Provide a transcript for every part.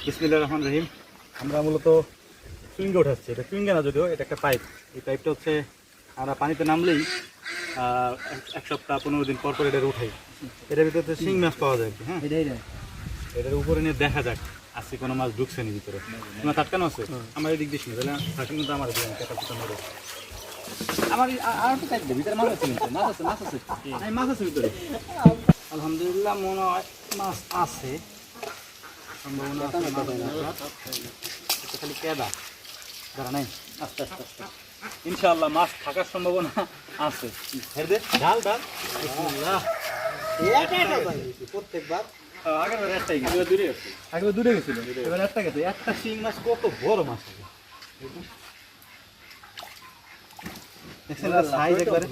বিসমিল্লাহির রহমানির রহিম। আমরা মূলত সুইঙ্গে উঠাচ্ছি। এটা সুইঙ্গে না, যদিও এটা একটা পাইপ। এই পাইপটা হচ্ছে আমরা পানিতে নামলেই 1 সপ্তাহ 15 দিন পর পর এটা উঠাই। এটার ভিতরে শিং মাছ পাওয়া যায়। হ্যাঁ, এটার উপরে নিয়ে দেখা যাক আজকে কোনো মাছ ঢুকছে নি ভিতরে। তোমার টাটকানো আছে? আমার এদিক দিস না, তাহলে থাকেন কিন্তু আমার আমার আর তো কাটবে ভিতরে মাছ আছে, কিন্তু মাছ আছে মাছ আছে ভিতরে। আলহামদুলিল্লাহ মনে হয় মাছ আছে, সম্ভাবনা আছে। খালি কেদা দাঁড়া নাই, আস্তে আস্তে আস্তে ইনশাআল্লাহ মাছ থাকার সম্ভাবনা আছে। ডাল ডাল প্রত্যেকবার আগের একটাই দূরে গেছিল, এবার একটা গেছে। একটা শিং মাছ কত বড় মাছ সাইজ, একবারে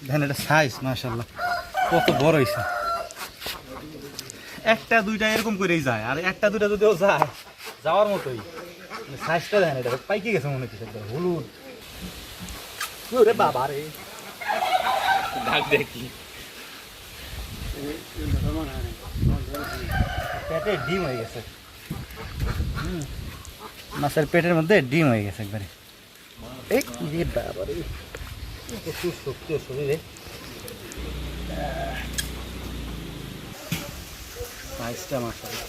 দেখেন এটা সাইজ মাশাআল্লাহ কত বড় হয়েছে। একটা দুইটা এরকম করেই যায়, আর একটা দুইটা যদিও যায় যাওয়ার মতোই। সাইজটা দেখেন, এটা পাইকে গেছে মনে হচ্ছে একবার হলুদ। ওরে বাবা রে, ডাক দেখি পেটে ডিম হয়ে গেছে। মাছের পেটের মধ্যে ডিম হয়ে গেছে একবারে। এই রে বাবা রে, প্রচুর শক্তি শরীরে। সাইজটা মাশাআল্লাহ।